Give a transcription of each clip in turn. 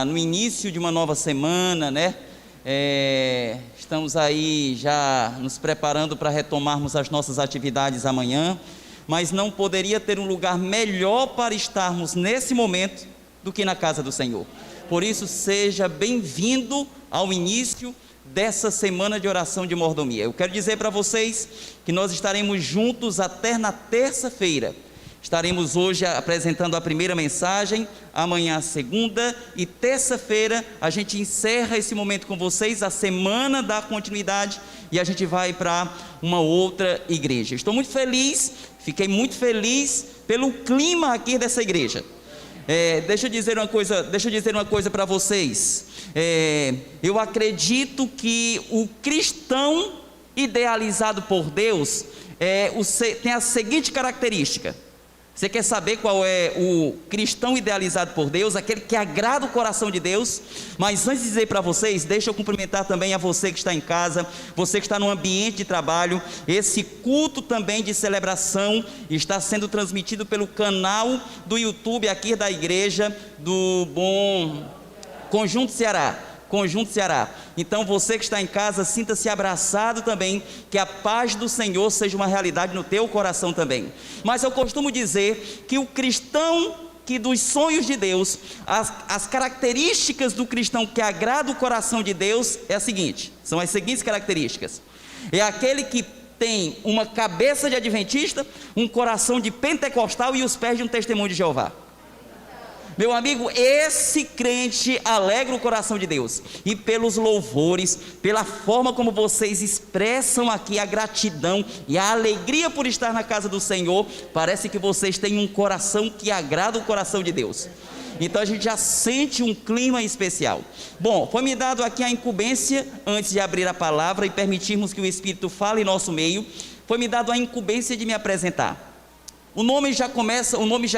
No início de uma nova semana, né? Estamos aí já nos preparando para retomarmos as nossas atividades amanhã, mas não poderia ter um lugar melhor para estarmos nesse momento do que na casa do Senhor. Por isso, seja bem-vindo ao início dessa semana de oração de mordomia. Eu quero dizer para vocês que nós estaremos juntos até na terça-feira. Estaremos hoje apresentando a primeira mensagem, amanhã a segunda, e terça-feira a gente encerra esse momento com vocês, a semana da continuidade, e a gente vai para uma outra igreja. Estou muito feliz, fiquei muito feliz pelo clima aqui dessa igreja. Deixa eu dizer uma coisa para vocês. Eu acredito que o cristão idealizado por Deus tem a seguinte característica. Você quer saber qual é o cristão idealizado por Deus, aquele que agrada o coração de Deus? Mas antes de dizer para vocês, deixa eu cumprimentar também a você que está em casa, você que está no ambiente de trabalho. Esse culto também de celebração está sendo transmitido pelo canal do YouTube aqui da igreja do Bom Conjunto Ceará. Então você que está em casa, sinta-se abraçado também, que a paz do Senhor seja uma realidade no teu coração também. Mas eu costumo dizer que o cristão que dos sonhos de Deus, as características do cristão que agrada o coração de Deus são as seguintes características: é aquele que tem uma cabeça de adventista, um coração de pentecostal e os pés de um testemunho de Jeová. Meu amigo, esse crente alegra o coração de Deus, e pelos louvores, pela forma como vocês expressam aqui a gratidão e a alegria por estar na casa do Senhor, parece que vocês têm um coração que agrada o coração de Deus. Então a gente já sente um clima especial. Bom, foi me dado aqui a incumbência, antes de abrir a palavra e permitirmos que o Espírito fale em nosso meio, foi me dado a incumbência de me apresentar. O nome já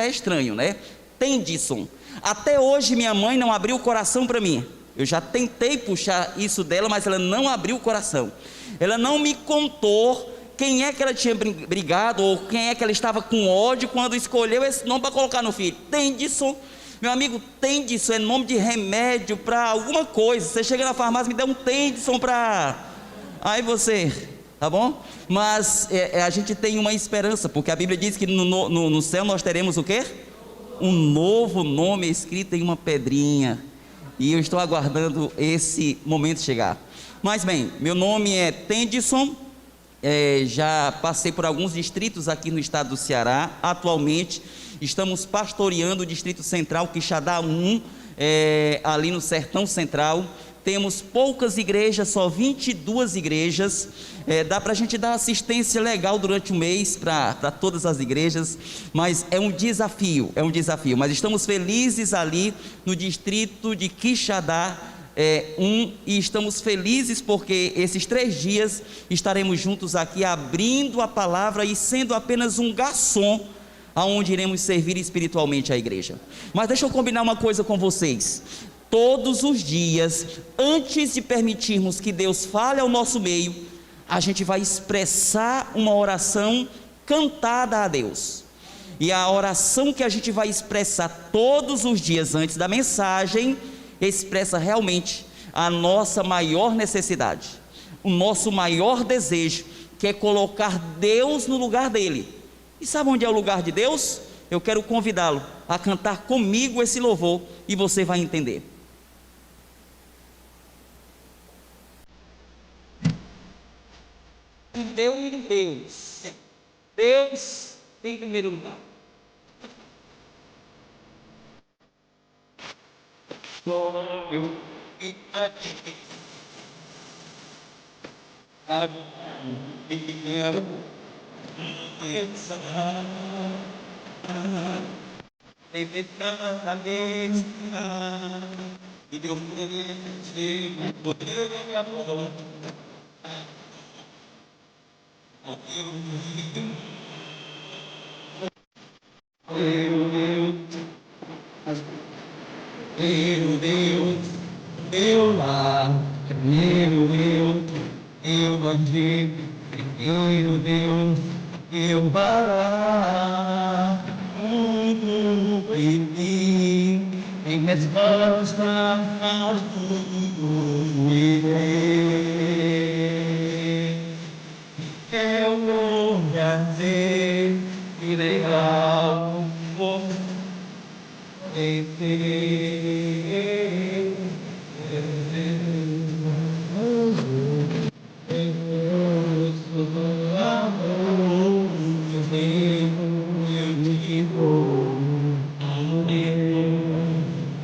é estranho, né? Tendisson. Até hoje minha mãe não abriu o coração para mim. Eu já tentei puxar isso dela, mas ela não abriu o coração. Ela não me contou quem é que ela tinha brigado, ou quem é que ela estava com ódio quando escolheu esse nome para colocar no filho. Tendisson. Meu amigo, Tendisson é nome de remédio para alguma coisa. Você chega na farmácia, me dá um Tendisson para... Aí você... Tá bom? Mas a gente tem uma esperança, porque a Bíblia diz que no céu nós teremos o quê? Um novo nome escrito em uma pedrinha, e eu estou aguardando esse momento chegar. Mas bem, meu nome é Tendisson, já passei por alguns distritos aqui no estado do Ceará. Atualmente estamos pastoreando o Distrito Central, Quixadá 1, ali no Sertão Central. Temos poucas igrejas, só 22 igrejas. Dá para a gente dar assistência legal durante o mês para todas as igrejas, mas é um desafio, mas estamos felizes ali no distrito de Quixadá 1, e estamos felizes porque esses 3 dias estaremos juntos aqui abrindo a palavra e sendo apenas um garçom aonde iremos servir espiritualmente a igreja. Mas deixa eu combinar uma coisa com vocês. Todos os dias, antes de permitirmos que Deus fale ao nosso meio, a gente vai expressar uma oração cantada a Deus. E a oração que a gente vai expressar todos os dias antes da mensagem expressa realmente a nossa maior necessidade, o nosso maior desejo, que é colocar Deus no lugar dele. E sabe onde é o lugar de Deus? Eu quero convidá-lo a cantar comigo esse louvor, e você vai entender. Deus em primeiro lugar. Meu lar, eu mandei, meu Deus, eu parar, em mim, em resposta ao tudo viver. Eu vou dizer que legal vou ter.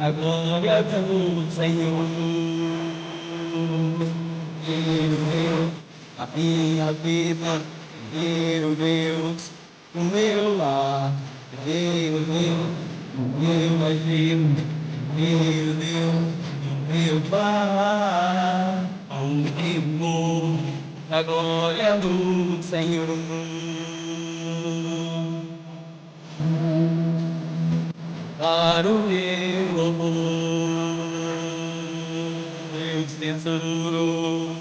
A glória do Senhor, a minha vida, meu Deus, o meu lar, meu Deus, o meu agir, meu Deus, o meu lar, onde vou, a glória do Senhor. Para o meu amor, Deus tesouro,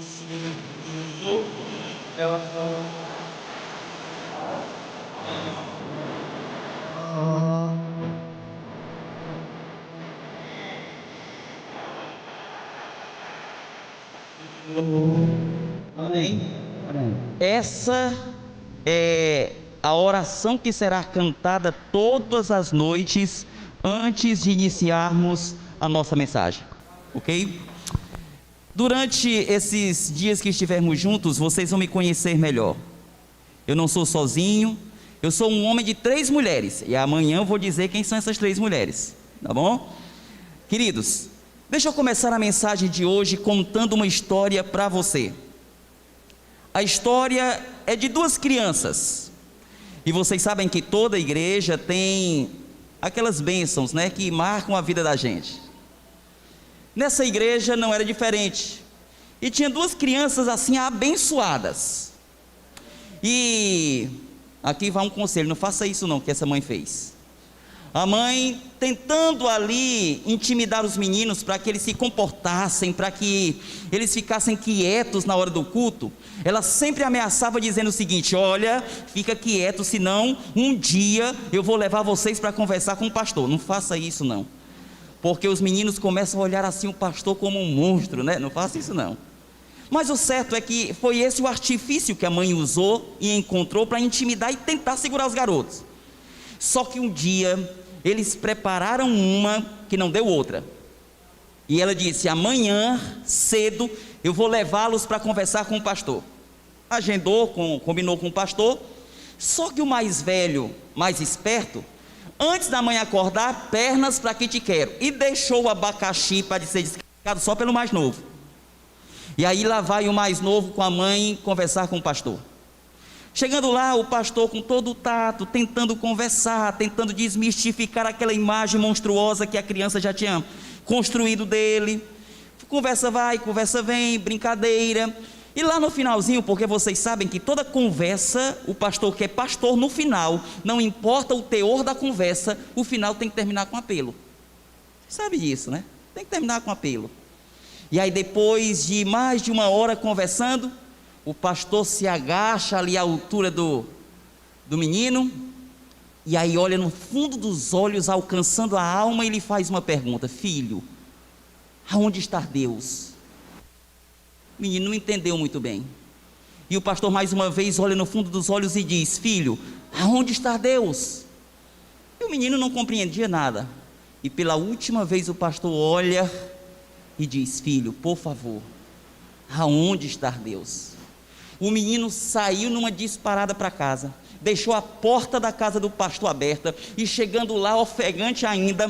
Amém. Essa é a oração que será cantada todas as noites antes de iniciarmos a nossa mensagem, ok? Durante esses dias que estivermos juntos, vocês vão me conhecer melhor. Eu não sou sozinho, eu sou um homem de 3 mulheres, e amanhã eu vou dizer quem são essas 3 mulheres, tá bom? Queridos, deixa eu começar a mensagem de hoje contando uma história para você. A história é de 2 crianças, e vocês sabem que toda igreja tem aquelas bênçãos, né, que marcam a vida da gente. Nessa igreja não era diferente, e tinha 2 crianças assim abençoadas, e aqui vai um conselho: não faça isso não, que essa mãe fez. A mãe tentando ali intimidar os meninos para que eles se comportassem, para que eles ficassem quietos na hora do culto. Ela sempre ameaçava dizendo o seguinte: olha, fica quieto, senão um dia eu vou levar vocês para conversar com o pastor. Não faça isso não, porque os meninos começam a olhar assim o pastor como um monstro, né? Não faça isso não. Mas o certo é que foi esse o artifício que a mãe usou e encontrou para intimidar e tentar segurar os garotos. Só que um dia eles prepararam uma que não deu outra, e ela disse: amanhã cedo eu vou levá-los para conversar com o pastor. Agendou, combinou com o pastor. Só que o mais velho, mais esperto, antes da mãe acordar, pernas para que te quero, e deixou o abacaxi para ser descarregado só pelo mais novo. E aí lá vai o mais novo com a mãe conversar com o pastor. Chegando lá, o pastor com todo o tato, tentando conversar, tentando desmistificar aquela imagem monstruosa que a criança já tinha construído dele. Conversa vai, conversa vem, brincadeira. E lá no finalzinho, porque vocês sabem que toda conversa, o pastor que é pastor, no final, não importa o teor da conversa, o final tem que terminar com apelo. Você sabe disso, né? Tem que terminar com apelo. E aí depois de mais de 1 hora conversando, o pastor se agacha ali à altura do menino, e aí olha no fundo dos olhos, alcançando a alma, e lhe faz uma pergunta: filho, aonde está Deus? O menino não entendeu muito bem, e o pastor mais uma vez olha no fundo dos olhos e diz: filho, aonde está Deus? E o menino não compreendia nada, e pela última vez o pastor olha e diz: filho, por favor, aonde está Deus? O menino saiu numa disparada para casa, deixou a porta da casa do pastor aberta, e chegando lá, ofegante ainda,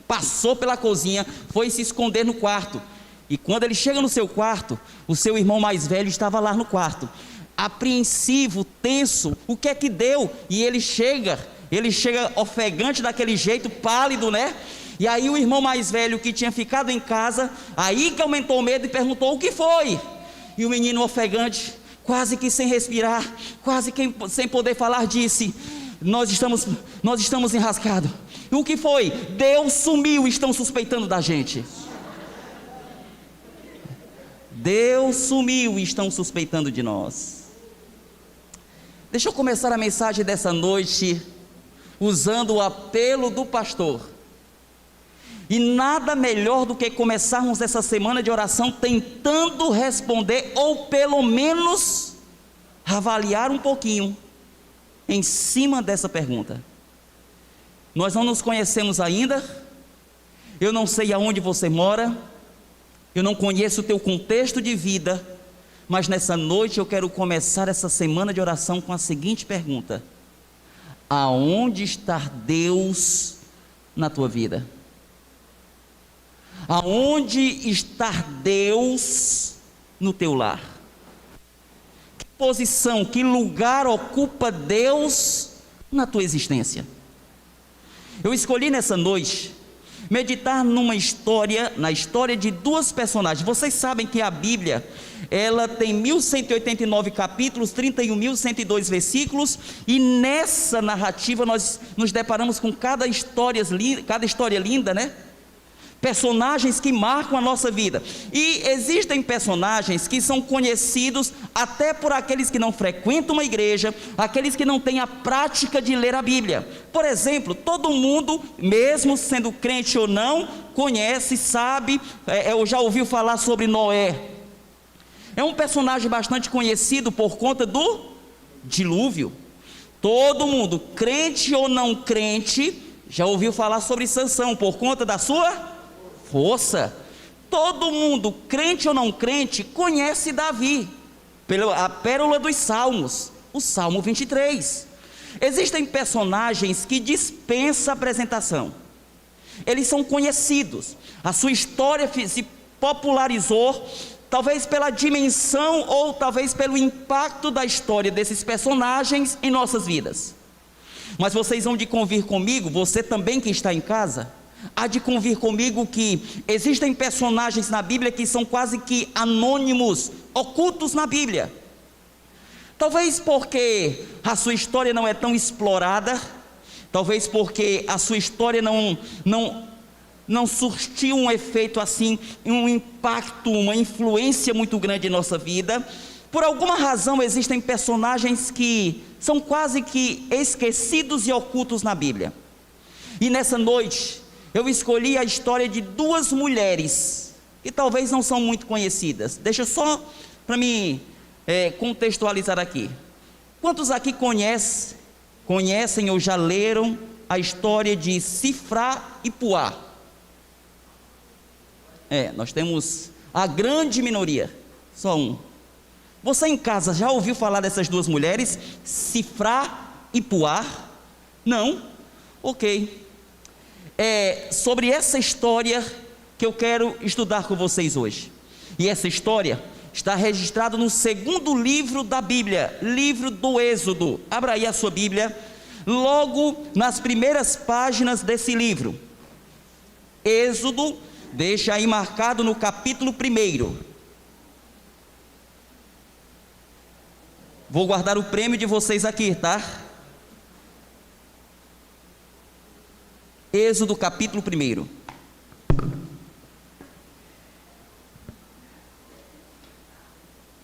passou pela cozinha, foi se esconder no quarto. E quando ele chega no seu quarto, o seu irmão mais velho estava lá no quarto, apreensivo, tenso. O que é que deu? E ele chega ofegante daquele jeito, pálido, né? E aí o irmão mais velho, que tinha ficado em casa, aí que aumentou o medo e perguntou: o que foi? E o menino ofegante, quase que sem respirar, quase que sem poder falar, disse: nós estamos enrascados. O que foi? Deus sumiu, estão suspeitando da gente. Deus sumiu e estão suspeitando de nós. Deixa eu começar a mensagem dessa noite usando o apelo do pastor. E nada melhor do que começarmos essa semana de oração tentando responder, ou pelo menos avaliar um pouquinho em cima dessa pergunta. Nós não nos conhecemos ainda, eu não sei aonde você mora, eu não conheço o teu contexto de vida, mas nessa noite eu quero começar essa semana de oração com a seguinte pergunta: aonde está Deus na tua vida? Aonde está Deus no teu lar? Que posição, que lugar ocupa Deus na tua existência? Eu escolhi nessa noite meditar na história de duas personagens. Vocês sabem que a Bíblia, ela tem 1189 capítulos, 31.102 versículos, e nessa narrativa nós nos deparamos com cada história linda, né? Personagens que marcam a nossa vida. E existem personagens que são conhecidos até por aqueles que não frequentam uma igreja, aqueles que não têm a prática de ler a Bíblia. Por exemplo, todo mundo, mesmo sendo crente ou não, conhece, sabe, ou já ouviu falar sobre Noé. É um personagem bastante conhecido por conta do dilúvio. Todo mundo, crente ou não crente, já ouviu falar sobre Sansão por conta da sua força. Todo mundo, crente ou não crente, conhece Davi, a pérola dos salmos, o Salmo 23. Existem personagens que dispensam apresentação, eles são conhecidos, a sua história se popularizou, talvez pela dimensão ou talvez pelo impacto da história desses personagens em nossas vidas. Mas vocês vão de convir comigo, você também que está em casa, há de convir comigo que existem personagens na Bíblia que são quase que anônimos, ocultos na Bíblia. Talvez porque a sua história não é tão explorada, talvez porque a sua história não surtiu um efeito assim, um impacto, uma influência muito grande em nossa vida. Por alguma razão existem personagens que são quase que esquecidos e ocultos na Bíblia. E nessa noite eu escolhi a história de duas mulheres que talvez não são muito conhecidas. Deixa só para me contextualizar aqui. Quantos aqui conhecem ou já leram a história de Sifrá e Puá? Nós temos a grande minoria, só um. Você em casa já ouviu falar dessas duas mulheres, Sifrá e Puá? Não? Ok. É sobre essa história que eu quero estudar com vocês hoje. E essa história está registrada no segundo livro da Bíblia, livro do Êxodo. Abra aí a sua Bíblia, logo nas primeiras páginas desse livro. Êxodo, deixa aí marcado no capítulo 1. Vou guardar o prêmio de vocês aqui, tá? Êxodo capítulo 1.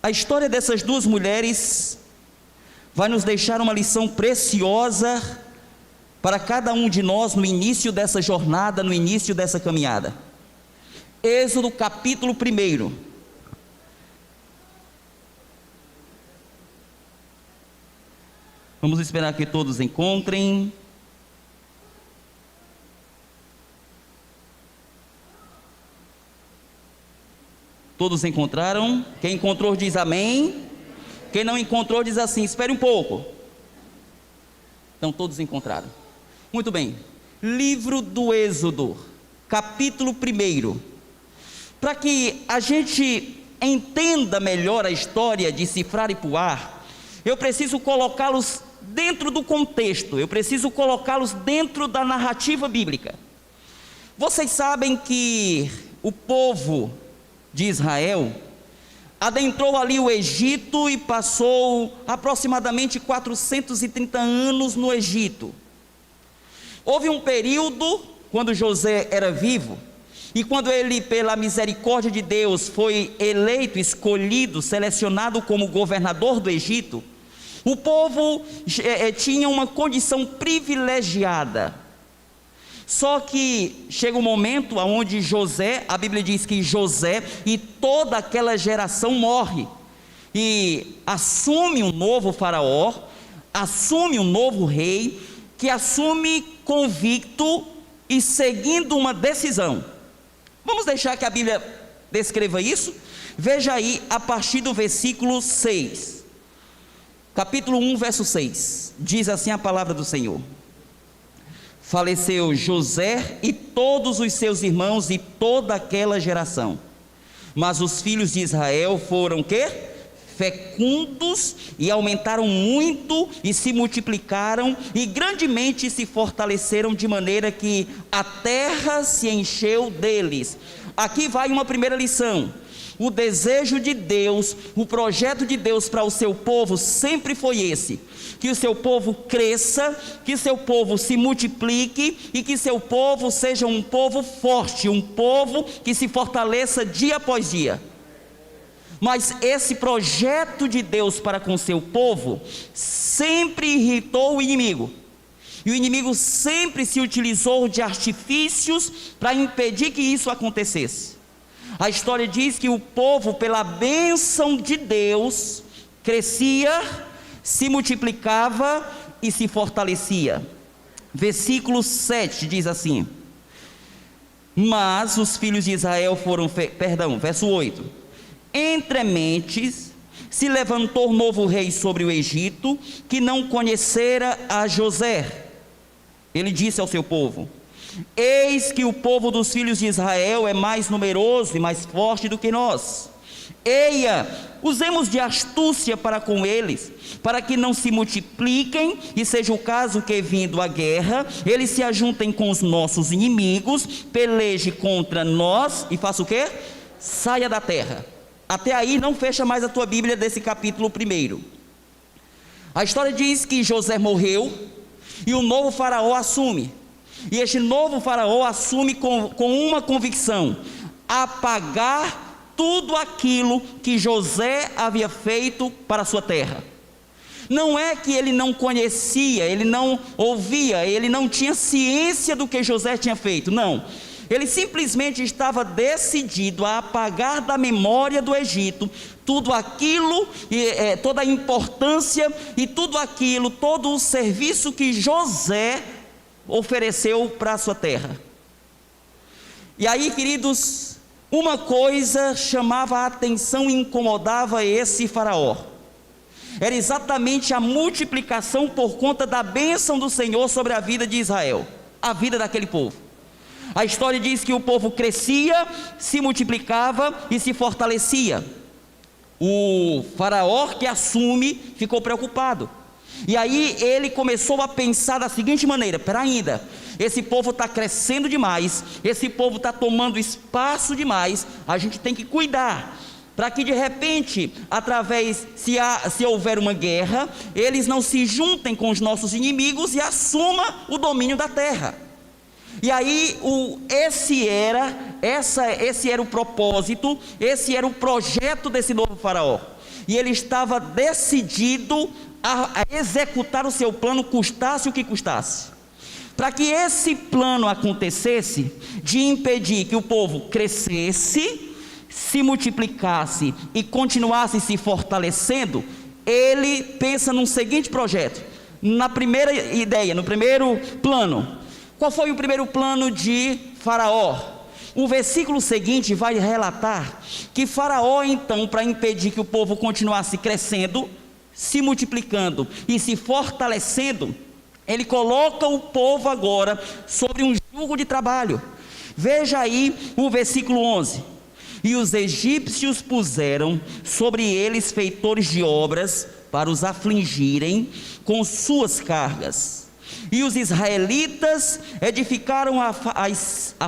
A história dessas duas mulheres vai nos deixar uma lição preciosa para cada um de nós no início dessa jornada, no início dessa caminhada. Êxodo capítulo 1. Vamos esperar que todos encontrem. Todos encontraram? Quem encontrou diz amém. Quem não encontrou diz assim, espere um pouco. Então todos encontraram. Muito bem. Livro do Êxodo, capítulo 1. Para que a gente entenda melhor a história de Sifrá e Puá, eu preciso colocá-los dentro do contexto, eu preciso colocá-los dentro da narrativa bíblica. Vocês sabem que o povo de Israel adentrou ali o Egito e passou aproximadamente 430 anos no Egito. Houve um período quando José era vivo, e quando ele, pela misericórdia de Deus, foi eleito, escolhido, selecionado como governador do Egito, o povo tinha uma condição privilegiada. Só que chega um momento onde José, a Bíblia diz que José e toda aquela geração morre, e assume um novo faraó, assume um novo rei, que assume convicto e seguindo uma decisão. Vamos deixar que a Bíblia descreva isso? Veja aí a partir do versículo 6, capítulo 1, verso 6, diz assim a palavra do Senhor: faleceu José e todos os seus irmãos e toda aquela geração, mas os filhos de Israel foram quê? Fecundos, e aumentaram muito, e se multiplicaram, e grandemente se fortaleceram, de maneira que a terra se encheu deles. Aqui vai uma primeira lição. O desejo de Deus, o projeto de Deus para o seu povo sempre foi esse: que o seu povo cresça, que o seu povo se multiplique, e que seu povo seja um povo forte, um povo que se fortaleça dia após dia. Mas esse projeto de Deus para com seu povo sempre irritou o inimigo, e o inimigo sempre se utilizou de artifícios para impedir que isso acontecesse. A história diz que o povo, pela bênção de Deus, crescia, se multiplicava e se fortalecia. Versículo 7 diz assim: mas os filhos de Israel foram, verso 8: entrementes se levantou novo rei sobre o Egito, que não conhecera a José. Ele disse ao seu povo: eis que o povo dos filhos de Israel é mais numeroso e mais forte do que nós. Eia, usemos de astúcia para com eles, para que não se multipliquem, e seja o caso que, vindo a guerra, eles se ajuntem com os nossos inimigos, peleje contra nós, e faça o quê? Saia da terra. Até aí não fecha mais a tua Bíblia desse capítulo 1. A história diz que José morreu, e o novo faraó assume. E este novo faraó assume com uma convicção: apagar tudo aquilo que José havia feito para a sua terra. Não é que ele não conhecia, ele não ouvia, ele não tinha ciência do que José tinha feito, não. Ele simplesmente estava decidido a apagar da memória do Egito tudo aquilo, toda a importância e tudo aquilo, todo o serviço que José ofereceu para a sua terra. E aí, queridos, uma coisa chamava a atenção e incomodava esse faraó: era exatamente a multiplicação por conta da bênção do Senhor sobre a vida de Israel, a vida daquele povo. A história diz que o povo crescia, se multiplicava e se fortalecia. O faraó que assume ficou preocupado, e aí ele começou a pensar da seguinte maneira: espera ainda, esse povo está crescendo demais, esse povo está tomando espaço demais, a gente tem que cuidar, para que de repente, se houver uma guerra, eles não se juntem com os nossos inimigos e assumam o domínio da terra. E aí esse era o propósito, esse era o projeto desse novo faraó, e ele estava decidido a executar o seu plano, custasse o que custasse. Para que esse plano acontecesse, de impedir que o povo crescesse, se multiplicasse e continuasse se fortalecendo, ele pensa num seguinte projeto. Na primeira ideia, no primeiro plano, qual foi o primeiro plano de Faraó? O versículo seguinte vai relatar que Faraó, então, para impedir que o povo continuasse crescendo, se multiplicando e se fortalecendo, ele coloca o povo agora sobre um jugo de trabalho. Veja aí o versículo 11: e os egípcios puseram sobre eles feitores de obras para os afligirem com suas cargas. E os israelitas edificaram a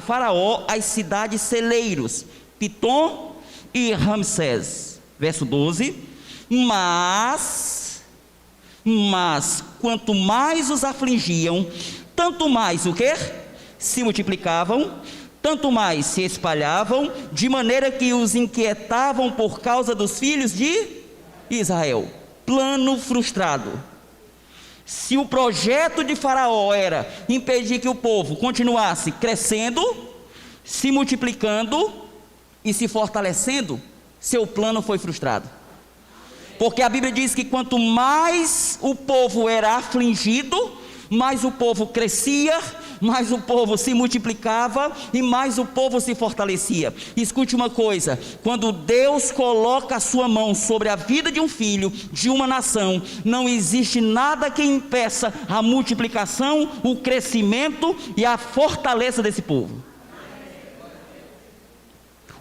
Faraó as cidades celeiros, Pitom e Ramsés. Verso 12: mas quanto mais os afligiam, tanto mais o quê? Se multiplicavam, tanto mais se espalhavam, de maneira que os inquietavam por causa dos filhos de Israel. Plano frustrado. Se o projeto de Faraó era impedir que o povo continuasse crescendo, se multiplicando e se fortalecendo, seu plano foi frustrado. Porque a Bíblia diz que quanto mais o povo era afligido, mais o povo crescia, mais o povo se multiplicava e mais o povo se fortalecia. Escute uma coisa: quando Deus coloca a sua mão sobre a vida de um filho, de uma nação, não existe nada que impeça a multiplicação, o crescimento e a fortaleza desse povo.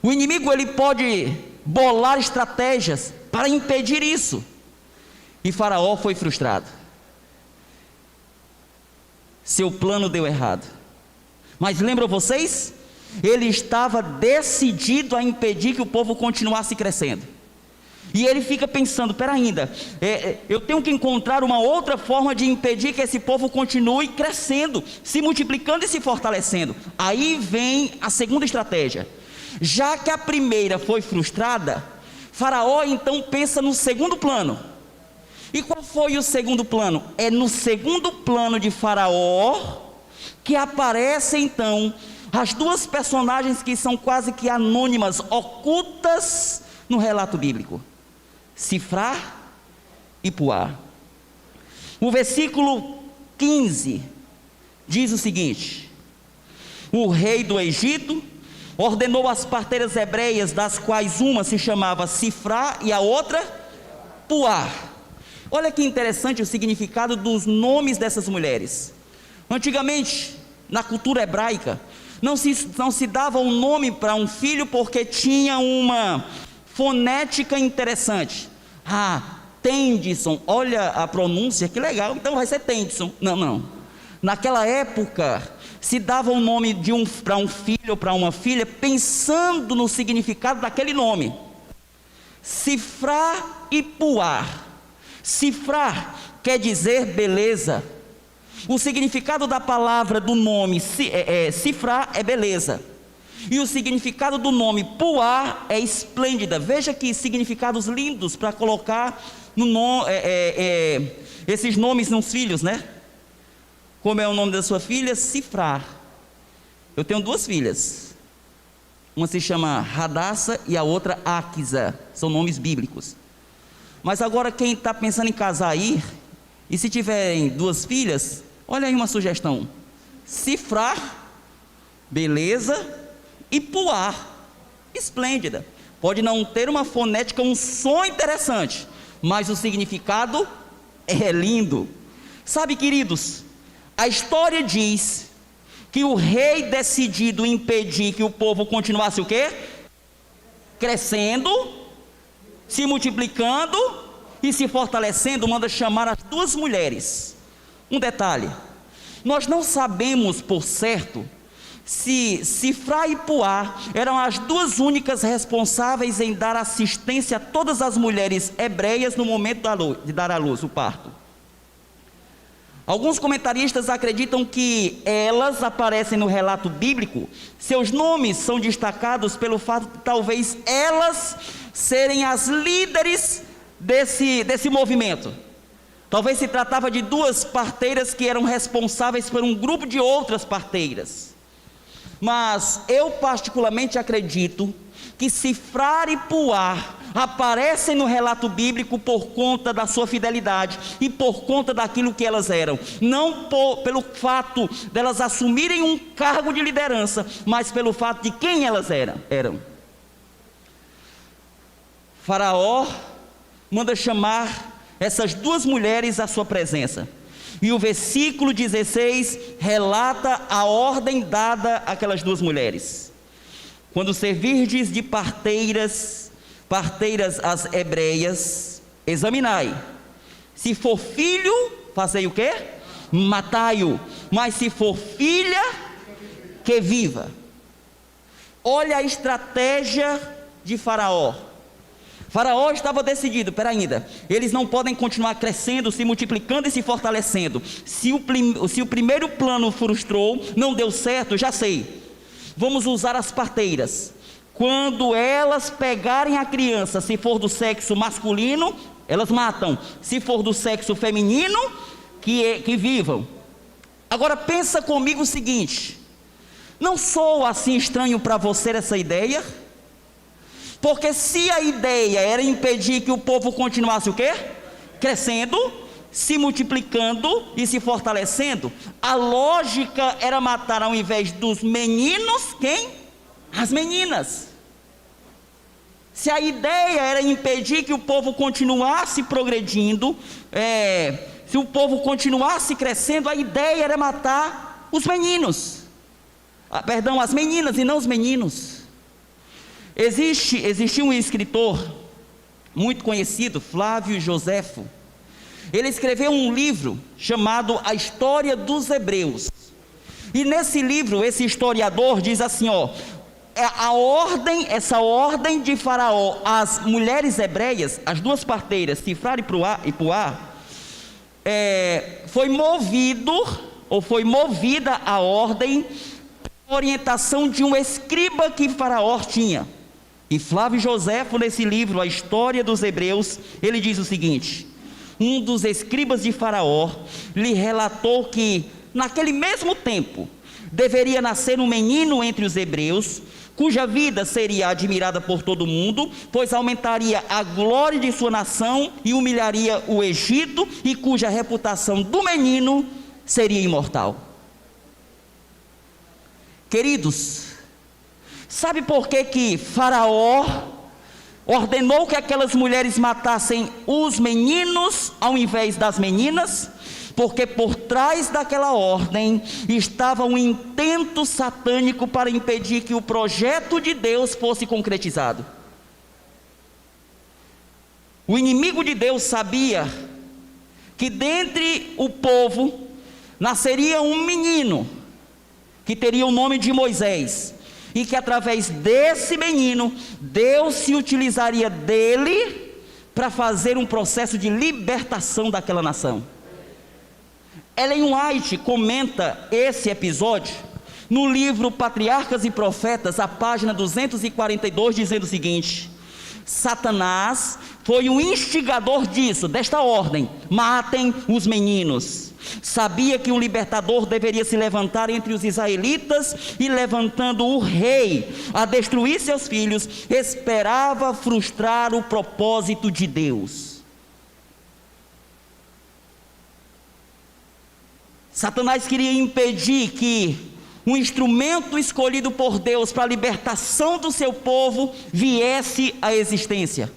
O inimigo, ele pode bolar estratégias para impedir isso, e Faraó foi frustrado. Seu plano deu errado. Mas lembram vocês? Ele estava decidido a impedir que o povo continuasse crescendo. E ele fica pensando: pera ainda, eu tenho que encontrar uma outra forma de impedir que esse povo continue crescendo, se multiplicando e se fortalecendo. Aí vem a segunda estratégia. Já que a primeira foi frustrada, Faraó então pensa no segundo plano. E qual foi o segundo plano? É no segundo plano de Faraó que aparecem então as duas personagens que são quase que anônimas, ocultas no relato bíblico: Sifrá e Puá. O versículo 15 diz o seguinte: o rei do Egito ordenou as parteiras hebreias, das quais uma se chamava Sifrá e a outra Puá. Olha que interessante o significado dos nomes dessas mulheres. Antigamente, na cultura hebraica, não se dava um nome para um filho porque tinha uma fonética interessante. Tendson, olha a pronúncia, que legal, então vai ser Tendson. Não. Naquela época, se dava um nome para um filho ou para uma filha, pensando no significado daquele nome. Sifrá e Puá. Sifrá quer dizer beleza. O significado da palavra do nome Sifrá é beleza. E o significado do nome Puá é esplêndida. Veja que significados lindos para colocar esses nomes nos filhos, né? Como é o nome da sua filha? Sifrá. Eu tenho duas filhas. Uma se chama Radassa e a outra Áquisa. São nomes bíblicos. Mas agora quem está pensando em casar aí, e se tiverem duas filhas, olha aí uma sugestão: Sifrá, beleza, e Puá, esplêndida. Pode não ter uma fonética, um som interessante, mas o significado é lindo. Sabe, queridos, a história diz que o rei, decidido impedir que o povo continuasse o quê? Crescendo, se multiplicando e se fortalecendo, manda chamar as duas mulheres. Um detalhe: nós não sabemos por certo se Sifrá e Puá eram as duas únicas responsáveis em dar assistência a todas as mulheres hebreias no momento de dar à luz, o parto. Alguns comentaristas acreditam que elas aparecem no relato bíblico, seus nomes são destacados pelo fato de talvez elas serem as líderes desse movimento. Talvez se tratava de duas parteiras que eram responsáveis por um grupo de outras parteiras. Mas eu particularmente acredito que Sifrá e Puá aparecem no relato bíblico por conta da sua fidelidade e por conta daquilo que elas eram, não pelo fato delas assumirem um cargo de liderança, mas pelo fato de quem elas eram. Faraó manda chamar essas duas mulheres à sua presença, e o versículo 16 relata a ordem dada àquelas duas mulheres: quando servirdes de parteiras as hebreias, examinai, se for filho, fazei o quê? Matai-o, mas se for filha, que viva. Olha a estratégia de Faraó. Faraó estava decidido: pera ainda, eles não podem continuar crescendo, se multiplicando e se fortalecendo. Se o primeiro plano frustrou, não deu certo, já sei, vamos usar as parteiras. Quando elas pegarem a criança, se for do sexo masculino, elas matam. Se for do sexo feminino, que vivam. Agora pensa comigo o seguinte: não sou assim estranho para você essa ideia? Porque se a ideia era impedir que o povo continuasse o quê? Crescendo, se multiplicando e se fortalecendo, a lógica era matar ao invés dos meninos, quem? As meninas. Se a ideia era impedir que o povo continuasse progredindo, se o povo continuasse crescendo, a ideia era matar os meninos. As meninas e não os meninos. Existe um escritor muito conhecido, Flávio Joséfo. Ele escreveu um livro chamado A História dos Hebreus. E nesse livro, esse historiador diz assim, essa ordem de Faraó às mulheres hebreias, as duas parteiras, Sifra e Puá, foi movida a ordem, orientação de um escriba que Faraó tinha. E Flávio Joséfo, nesse livro, A História dos Hebreus, ele diz o seguinte: um dos escribas de Faraó lhe relatou que, naquele mesmo tempo, deveria nascer um menino entre os hebreus, cuja vida seria admirada por todo mundo, pois aumentaria a glória de sua nação e humilharia o Egito, e cuja reputação do menino seria imortal. Queridos, sabe por que Faraó ordenou que aquelas mulheres matassem os meninos ao invés das meninas? Porque por trás daquela ordem estava um intento satânico para impedir que o projeto de Deus fosse concretizado. O inimigo de Deus sabia que dentre o povo nasceria um menino que teria o nome de Moisés, e que através desse menino Deus se utilizaria dele para fazer um processo de libertação daquela nação. Ellen White comenta esse episódio no livro Patriarcas e Profetas, a página 242, dizendo o seguinte: Satanás foi o instigador desta ordem: matem os meninos. Sabia que um libertador deveria se levantar entre os israelitas, e levantando o rei a destruir seus filhos, esperava frustrar o propósito de Deus. Satanás queria impedir que um instrumento escolhido por Deus para a libertação do seu povo viesse à existência.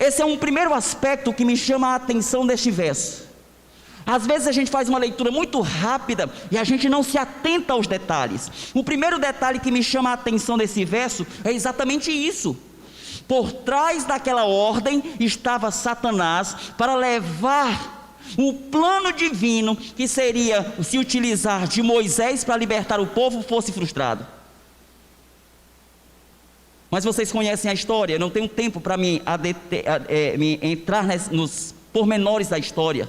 Esse é um primeiro aspecto que me chama a atenção neste verso. Às vezes a gente faz uma leitura muito rápida e a gente não se atenta aos detalhes. O primeiro detalhe que me chama a atenção nesse verso é exatamente isso. Por trás daquela ordem estava Satanás para levar o plano divino, que seria se utilizar de Moisés para libertar o povo, fosse frustrado. Mas vocês conhecem a história, eu não tenho tempo para me entrar nos pormenores da história.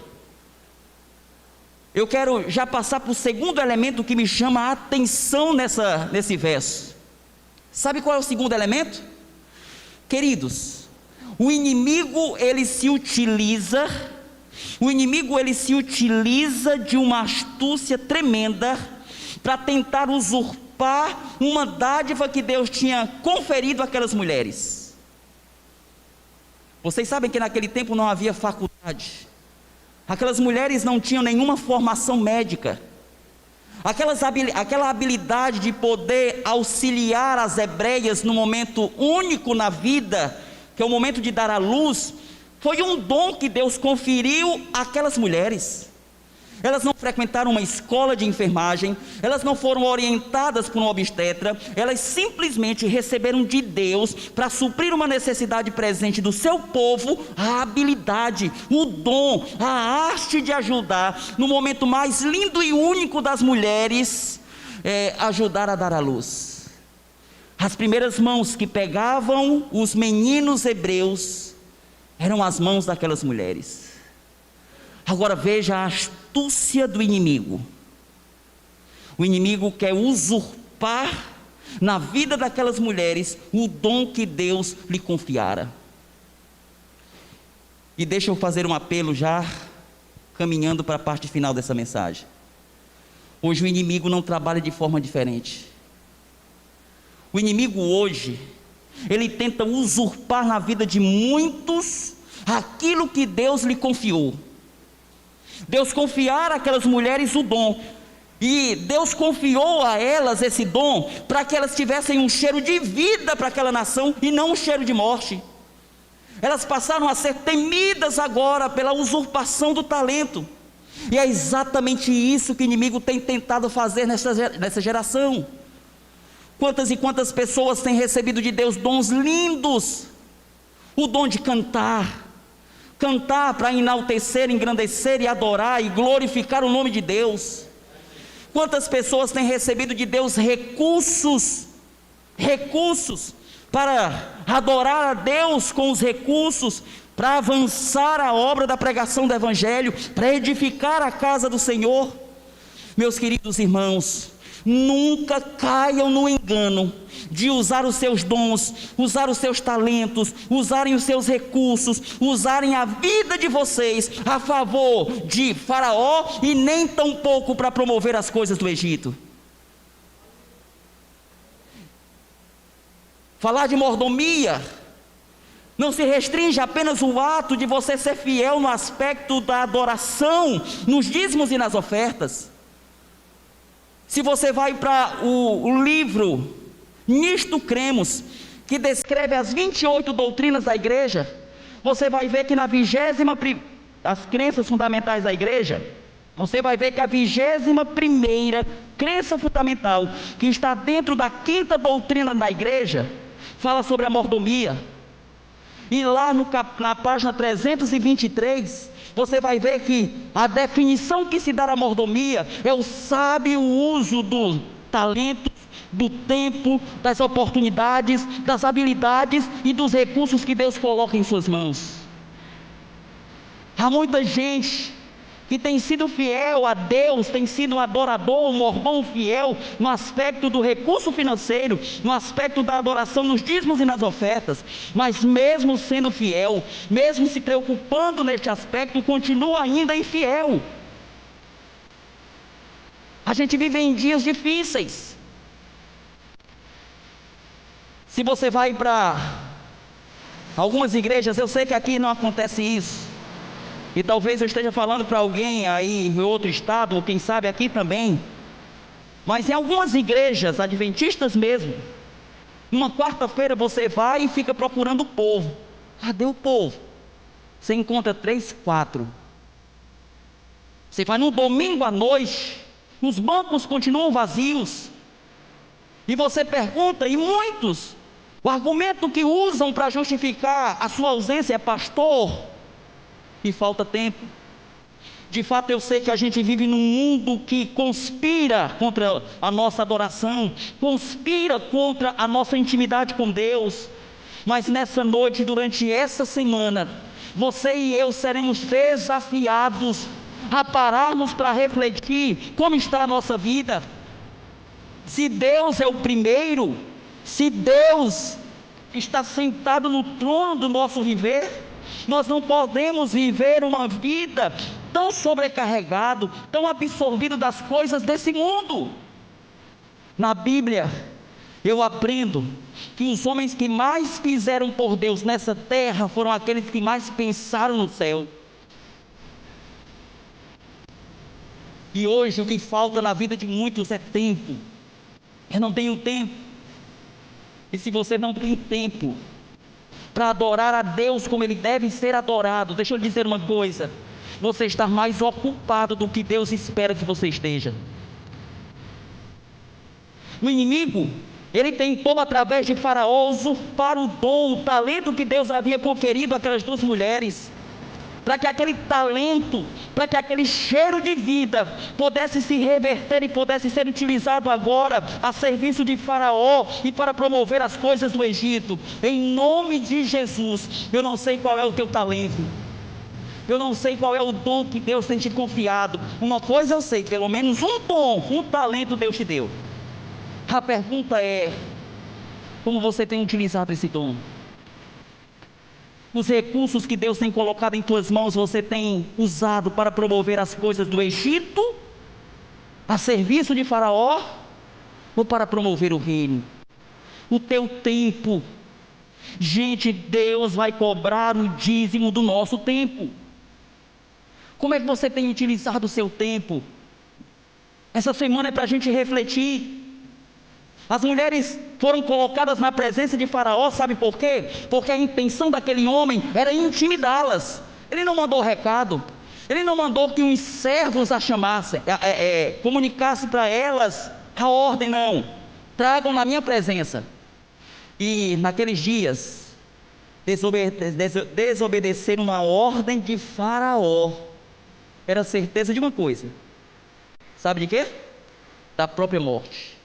Eu quero já passar para o segundo elemento que me chama a atenção nesse verso. Sabe qual é o segundo elemento? Queridos, o inimigo ele se utiliza de uma astúcia tremenda para tentar usurpar uma dádiva que Deus tinha conferido àquelas mulheres. Vocês sabem que naquele tempo não havia faculdade. Aquelas mulheres não tinham nenhuma formação médica. Aquela habilidade de poder auxiliar as hebreias no momento único na vida, que é o momento de dar à luz, foi um dom que Deus conferiu àquelas mulheres. Elas não frequentaram uma escola de enfermagem, elas não foram orientadas por um obstetra, elas simplesmente receberam de Deus, para suprir uma necessidade presente do seu povo, a habilidade, o dom, a arte de ajudar, no momento mais lindo e único das mulheres, ajudar a dar à luz. As primeiras mãos que pegavam os meninos hebreus eram as mãos daquelas mulheres. Agora veja a astúcia do inimigo. O inimigo quer usurpar na vida daquelas mulheres o dom que Deus lhe confiara. E deixa eu fazer um apelo já caminhando para a parte final dessa mensagem. Hoje o inimigo não trabalha de forma diferente. O inimigo hoje, ele tenta usurpar na vida de muitos aquilo que Deus lhe confiou. Deus confiara àquelas mulheres o dom, e Deus confiou a elas esse dom para que elas tivessem um cheiro de vida para aquela nação e não um cheiro de morte. Elas passaram a ser temidas agora pela usurpação do talento. E é exatamente isso que o inimigo tem tentado fazer nessa geração. Quantas e quantas pessoas têm recebido de Deus dons lindos, o dom de cantar para enaltecer, engrandecer e adorar e glorificar o nome de Deus. Quantas pessoas têm recebido de Deus recursos para adorar a Deus com os recursos, para avançar a obra da pregação do Evangelho, para edificar a casa do Senhor. Meus queridos irmãos, nunca caiam no engano de usar os seus dons, usar os seus talentos, usarem os seus recursos, usarem a vida de vocês a favor de Faraó e nem tampouco para promover as coisas do Egito. Falar de mordomia não se restringe apenas ao ato de você ser fiel no aspecto da adoração, nos dízimos e nas ofertas. Se você vai para o livro Nisto Cremos, que descreve as 28 doutrinas da igreja, você vai ver que as crenças fundamentais da igreja, você vai ver que a 21ª crença fundamental, que está dentro da 5ª doutrina da igreja, fala sobre a mordomia. E lá na página 323, você vai ver que a definição que se dá à mordomia é o sábio uso do talento, do tempo, das oportunidades, das habilidades e dos recursos que Deus coloca em suas mãos. Há muita gente que tem sido fiel a Deus, tem sido um adorador, um mormão fiel no aspecto do recurso financeiro, no aspecto da adoração nos dízimos e nas ofertas, mas mesmo sendo fiel, mesmo se preocupando neste aspecto, continua ainda infiel. A gente vive em dias difíceis. Se você vai para algumas igrejas, eu sei que aqui não acontece isso, e talvez eu esteja falando para alguém aí em outro estado, ou quem sabe aqui também, mas em algumas igrejas adventistas mesmo, numa quarta-feira você vai e fica procurando o povo. Cadê o povo? Você encontra 3, 4. Você vai no domingo à noite, os bancos continuam vazios, e você pergunta, e muitos, o argumento que usam para justificar a sua ausência é: pastor, e falta tempo. De fato, eu sei que a gente vive num mundo que conspira contra a nossa adoração, conspira contra a nossa intimidade com Deus. Mas nessa noite, durante essa semana, você e eu seremos desafiados a pararmos para refletir como está a nossa vida. Se Deus é o primeiro, se Deus está sentado no trono do nosso viver, nós não podemos viver uma vida tão sobrecarregado, tão absorvido das coisas desse mundo. Na Bíblia, eu aprendo que os homens que mais fizeram por Deus nessa terra foram aqueles que mais pensaram no céu. E hoje o que falta na vida de muitos é tempo. Eu não tenho tempo. E se você não tem tempo para adorar a Deus como Ele deve ser adorado, deixa eu lhe dizer uma coisa: você está mais ocupado do que Deus espera que você esteja. O inimigo, ele tentou através de Faraó usurpar o dom, o talento que Deus havia conferido àquelas 2 mulheres, para que aquele talento, para que aquele cheiro de vida pudesse se reverter e pudesse ser utilizado agora a serviço de Faraó e para promover as coisas do Egito. Em nome de Jesus, eu não sei qual é o teu talento, eu não sei qual é o dom que Deus tem te confiado. Uma coisa eu sei, pelo menos um dom, um talento Deus te deu. A pergunta é: como você tem utilizado esse dom? Os recursos que Deus tem colocado em tuas mãos, você tem usado para promover as coisas do Egito, a serviço de Faraó, ou para promover o reino? O teu tempo. Gente, Deus vai cobrar o dízimo do nosso tempo. Como é que você tem utilizado o seu tempo? Essa semana é para a gente refletir. As mulheres foram colocadas na presença de Faraó, sabe por quê? Porque a intenção daquele homem era intimidá-las. Ele não mandou recado, ele não mandou que uns servos as chamassem, comunicasse para elas a ordem, não. Tragam na minha presença. E naqueles dias, desobedeceram uma ordem de Faraó. Era certeza de uma coisa. Sabe de quê? Da própria morte.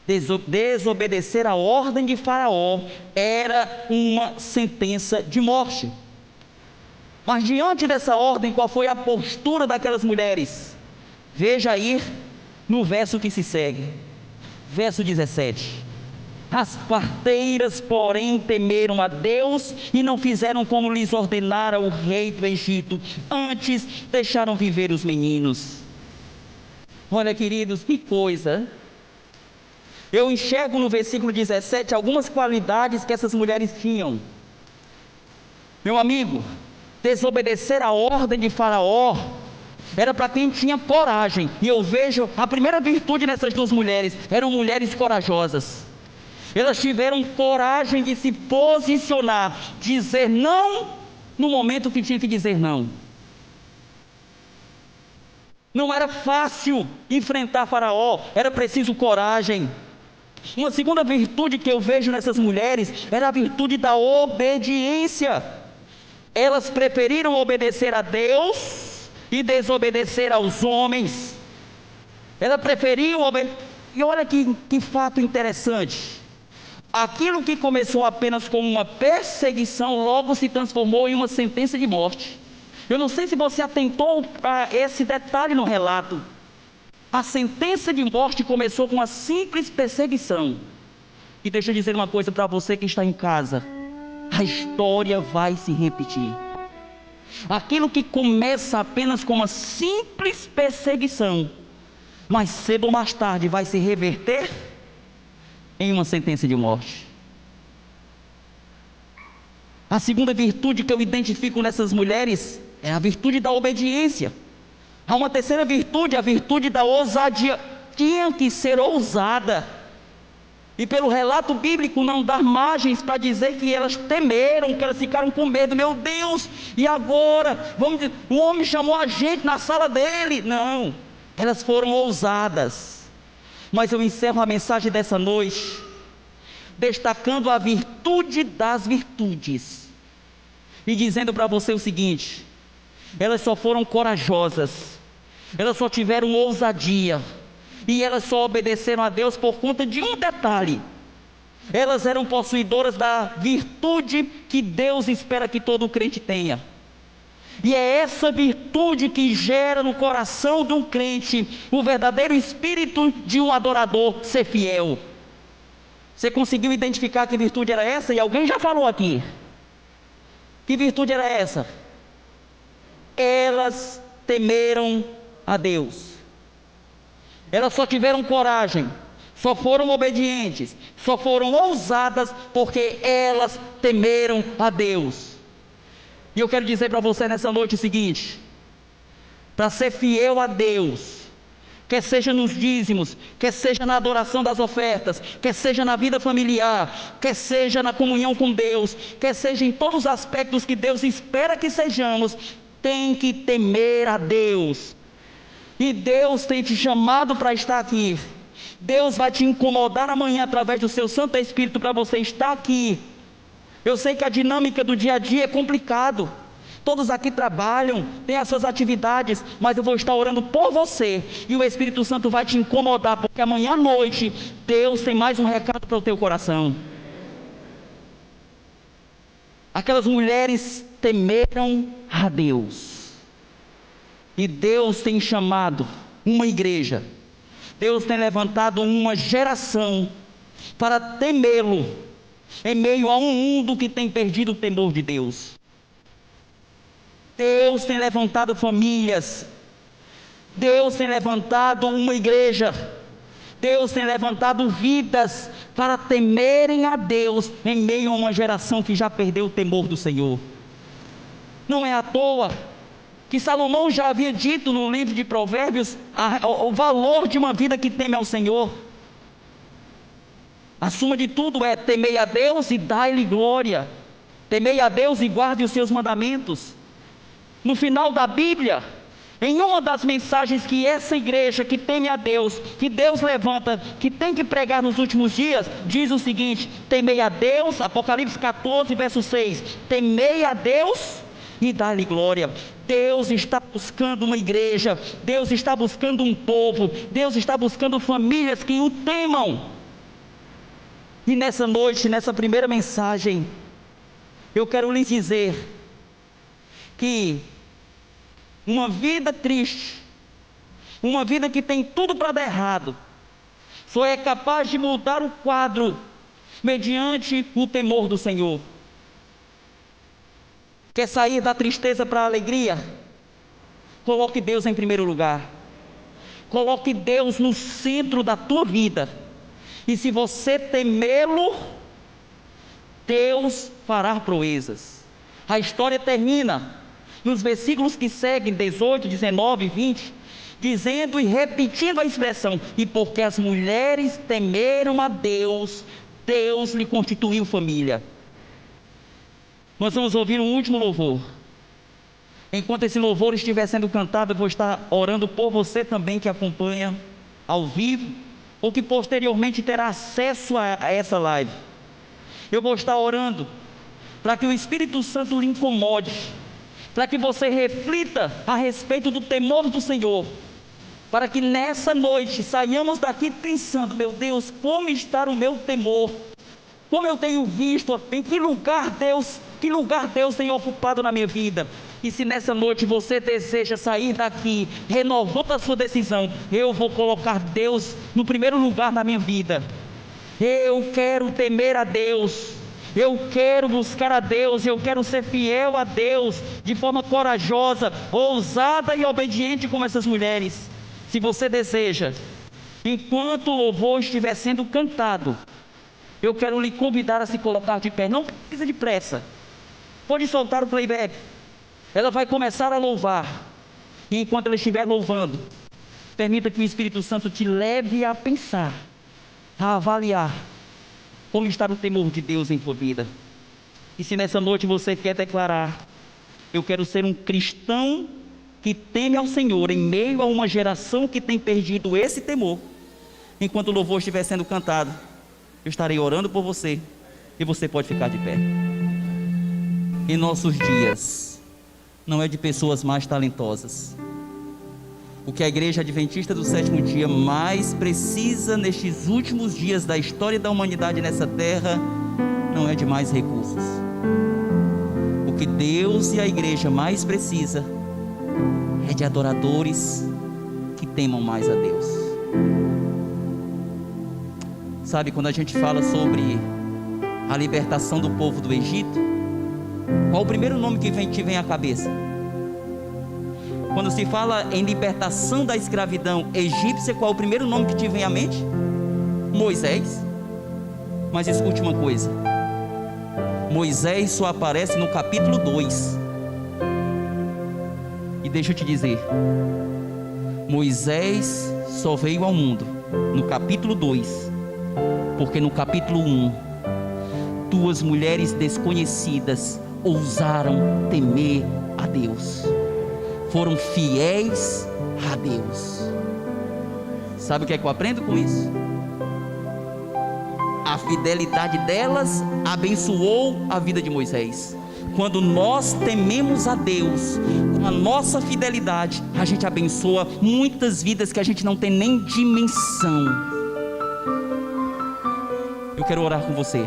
Desobedecer a ordem de Faraó era uma sentença de morte. Mas diante dessa ordem, qual foi a postura daquelas mulheres? Veja aí no verso que se segue, verso 17. As parteiras, porém, temeram a Deus e não fizeram como lhes ordenara o rei do Egito, antes deixaram viver os meninos. Olha, queridos, que coisa! Eu enxergo no versículo 17 algumas qualidades que essas mulheres tinham. Meu amigo, desobedecer a ordem de Faraó era para quem tinha coragem. E eu vejo a primeira virtude nessas duas mulheres: eram mulheres corajosas. Elas tiveram coragem de se posicionar, dizer não no momento que tinha que dizer não. Não era fácil enfrentar Faraó, era preciso coragem. Uma segunda virtude que eu vejo nessas mulheres era a virtude da obediência. Elas preferiram obedecer a Deus e desobedecer aos homens. Elas preferiam obedecer. E olha que fato interessante. Aquilo que começou apenas como uma perseguição, logo se transformou em uma sentença de morte. Eu não sei se você atentou para esse detalhe no relato. A sentença de morte começou com uma simples perseguição. E deixa eu dizer uma coisa para você que está em casa: a história vai se repetir. Aquilo que começa apenas com uma simples perseguição, mais cedo ou mais tarde vai se reverter em uma sentença de morte. A segunda virtude que eu identifico nessas mulheres é a virtude da obediência. Há uma terceira virtude, a virtude da ousadia. Tinha que ser ousada. E pelo relato bíblico não dá margens para dizer que elas temeram, que elas ficaram com medo. Meu Deus, e agora? Vamos dizer, o homem chamou a gente na sala dele. Não, elas foram ousadas. Mas eu encerro a mensagem dessa noite destacando a virtude das virtudes e dizendo para você o seguinte: elas só foram corajosas, elas só tiveram ousadia, e elas só obedeceram a Deus por conta de um detalhe: elas eram possuidoras da virtude que Deus espera que todo crente tenha. E é essa virtude que gera no coração de um crente o verdadeiro espírito de um adorador: ser fiel. Você conseguiu identificar que virtude era essa? E alguém já falou aqui. Que virtude era essa? Elas temeram a Deus. Elas só tiveram coragem, só foram obedientes, só foram ousadas porque elas temeram a Deus. E eu quero dizer para você nessa noite o seguinte: para ser fiel a Deus, quer seja nos dízimos, quer seja na adoração das ofertas, quer seja na vida familiar, quer seja na comunhão com Deus, quer seja em todos os aspectos que Deus espera que sejamos, tem que temer a Deus. E Deus tem te chamado para estar aqui. Deus vai te incomodar amanhã através do seu Santo Espírito para você estar aqui. Eu sei que a dinâmica do dia a dia é complicado. Todos aqui trabalham, têm as suas atividades, mas eu vou estar orando por você, e o Espírito Santo vai te incomodar, porque amanhã à noite Deus tem mais um recado para o teu coração. Aquelas mulheres temeram a Deus, e Deus tem chamado uma igreja, Deus tem levantado uma geração para temê-lo em meio a um mundo que tem perdido o temor de Deus. Deus tem levantado famílias, Deus tem levantado uma igreja, Deus tem levantado vidas para temerem a Deus em meio a uma geração que já perdeu o temor do Senhor. Não é à toa que Salomão já havia dito no livro de Provérbios o valor de uma vida que teme ao Senhor. A suma de tudo é: temei a Deus e dai-lhe glória, temei a Deus e guarde os seus mandamentos. No final da Bíblia, em uma das mensagens que essa igreja que teme a Deus, que Deus levanta, que tem que pregar nos últimos dias, diz o seguinte: temei a Deus, Apocalipse 14, verso 6, temei a Deus e dá-lhe glória. Deus está buscando uma igreja, Deus está buscando um povo, Deus está buscando famílias que o temam. E nessa noite, nessa primeira mensagem, eu quero lhes dizer que uma vida triste, uma vida que tem tudo para dar errado, só é capaz de mudar o quadro mediante o temor do Senhor. Quer sair da tristeza para a alegria? Coloque Deus em primeiro lugar. Coloque Deus no centro da tua vida. E se você temê-lo, Deus fará proezas. A história termina nos versículos que seguem, 18, 19 e 20, dizendo e repetindo a expressão: e porque as mulheres temeram a Deus, Deus lhe constituiu família. Nós vamos ouvir um último louvor. Enquanto esse louvor estiver sendo cantado, eu vou estar orando por você também que acompanha ao vivo, ou que posteriormente terá acesso a essa live. Eu vou estar orando para que o Espírito Santo lhe incomode, para que você reflita a respeito do temor do Senhor, para que nessa noite saiamos daqui pensando: meu Deus, como está o meu temor? Como eu tenho visto, em que lugar Deus tem ocupado na minha vida? E se nessa noite você deseja sair daqui renovando a sua decisão: eu vou colocar Deus no primeiro lugar na minha vida, eu quero temer a Deus, eu quero buscar a Deus, eu quero ser fiel a Deus de forma corajosa, ousada e obediente como essas mulheres. Se você deseja, enquanto o louvor estiver sendo cantado, eu quero lhe convidar a se colocar de pé. Não precisa de pressa, pode soltar o playback. Ela vai começar a louvar, e enquanto ela estiver louvando, permita que o Espírito Santo te leve a pensar, a avaliar como está o temor de Deus em tua vida. E se nessa noite você quer declarar: eu quero ser um cristão que teme ao Senhor em meio a uma geração que tem perdido esse temor, enquanto o louvor estiver sendo cantado, eu estarei orando por você, e você pode ficar de pé. Em nossos dias, não é de pessoas mais talentosas. O que a Igreja Adventista do Sétimo Dia mais precisa nestes últimos dias da história da humanidade nessa terra não é de mais recursos. O que Deus e a Igreja mais precisa é de adoradores que temam mais a Deus. Sabe, quando a gente fala sobre a libertação do povo do Egito, qual o primeiro nome que te vem à cabeça? Quando se fala em libertação da escravidão egípcia, qual o primeiro nome que te vem à mente? Moisés. Mas escute uma coisa: Moisés só aparece no capítulo 2. E deixa eu te dizer, Moisés só veio ao mundo no capítulo 2, porque no capítulo 1, duas mulheres desconhecidas ousaram temer a Deus, foram fiéis a Deus. Sabe o que é que eu aprendo com isso? A fidelidade delas abençoou a vida de Moisés. Quando nós tememos a Deus, com a nossa fidelidade, a gente abençoa muitas vidas que a gente não tem nem dimensão. Eu quero orar com você,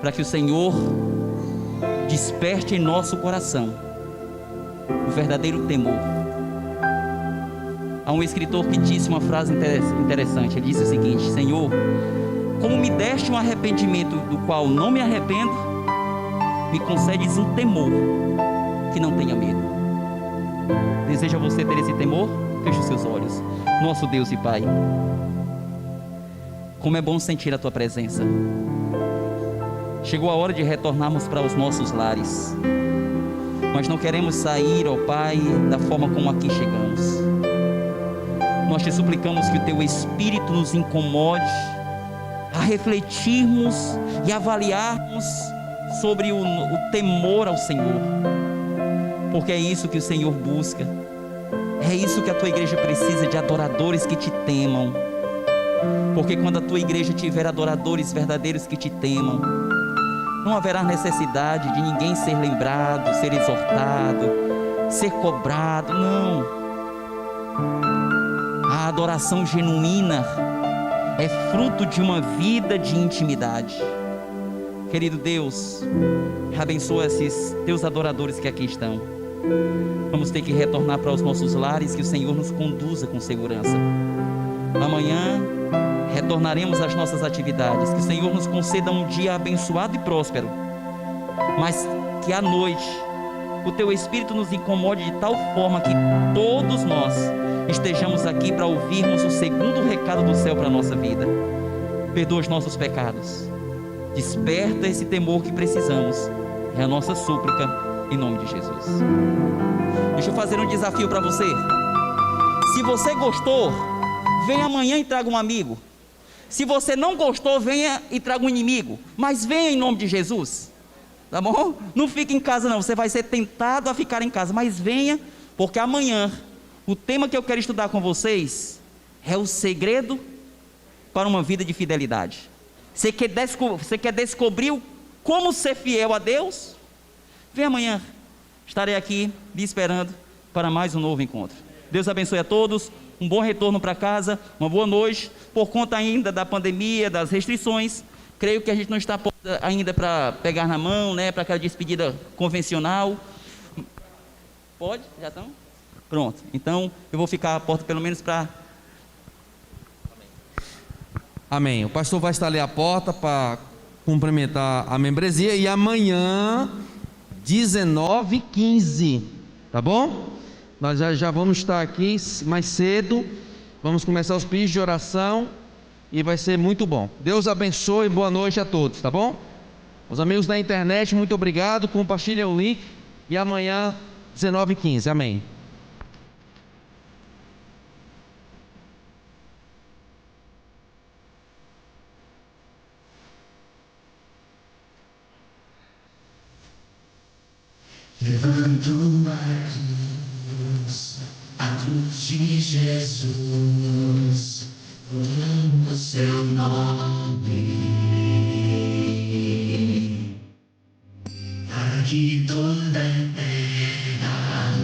para que o Senhor desperte em nosso coração o verdadeiro temor. Há um escritor que disse uma frase interessante. Ele disse o seguinte: Senhor, Como me deste um arrependimento do qual não me arrependo, me concedes um temor que não tenha medo. Deseja você ter esse temor? Feche os seus olhos. Nosso Deus e Pai, como é bom sentir a Tua presença. Chegou a hora de retornarmos para os nossos lares, mas não queremos sair, ó Pai, da forma como aqui chegamos. Nós te suplicamos que o Teu Espírito nos incomode a refletirmos e avaliarmos sobre o temor ao Senhor, porque é isso que o Senhor busca, é isso que a Tua igreja precisa, de adoradores que Te temam, porque quando a Tua igreja tiver adoradores verdadeiros que Te temam, não haverá necessidade de ninguém ser lembrado, ser exortado, ser cobrado, não. A adoração genuína é fruto de uma vida de intimidade. Querido Deus, abençoa esses Teus adoradores que aqui estão. Vamos ter que retornar para os nossos lares, que o Senhor nos conduza com segurança. Amanhã retornaremos às nossas atividades, que o Senhor nos conceda um dia abençoado e próspero, mas que à noite o Teu Espírito nos incomode de tal forma que todos nós estejamos aqui para ouvirmos o segundo recado do céu para a nossa vida. Perdoa os nossos pecados, desperta esse temor que precisamos, é a nossa súplica em nome de Jesus. Deixa eu fazer um desafio para você. Se você gostou, venha amanhã e traga um amigo. Se você não gostou, venha e traga um inimigo, mas venha em nome de Jesus, tá bom? Não fique em casa não, você vai ser tentado a ficar em casa, mas venha, porque amanhã o tema que eu quero estudar com vocês é o segredo para uma vida de fidelidade. Você quer descobrir como ser fiel a Deus? Vem amanhã, estarei aqui lhe esperando para mais um novo encontro. Deus abençoe a todos, um bom retorno para casa, uma boa noite. Por conta ainda da pandemia, das restrições, creio que a gente não está ainda para pegar na mão, né, para aquela despedida convencional. Pode? Já estão? Pronto, então eu vou ficar à porta pelo menos para... Amém. O pastor vai estar ali à porta para cumprimentar a membresia, e amanhã 19h15, tá bom? Nós já vamos estar aqui mais cedo, vamos começar os pedidos de oração e vai ser muito bom. Deus abençoe, boa noite a todos, tá bom? Os amigos da internet, muito obrigado, compartilhem o link e amanhã 19h15, amém. Levando a cruz de Jesus, o seu nome, para que toda a terra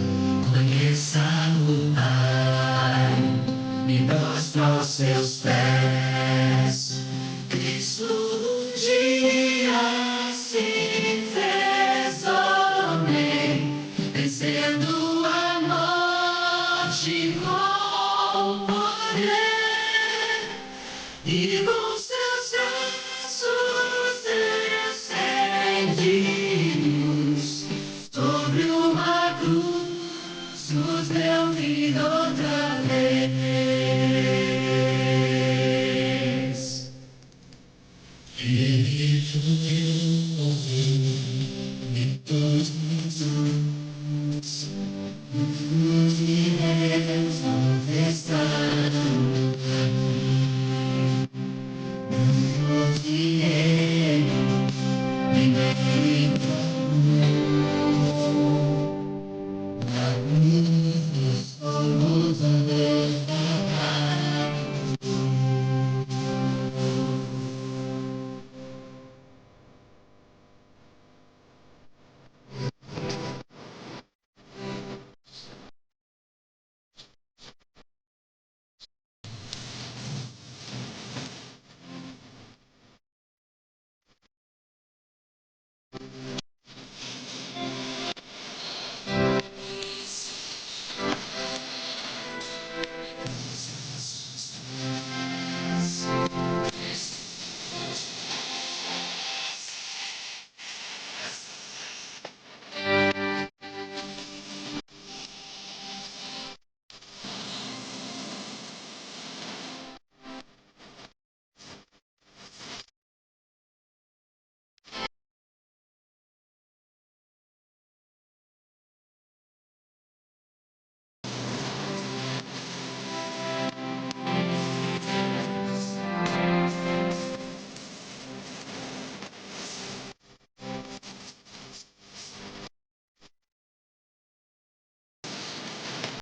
conheça o Pai, me prostra aos seus pés. Cristo um dia se fez homem, vencendo a morte com poder e com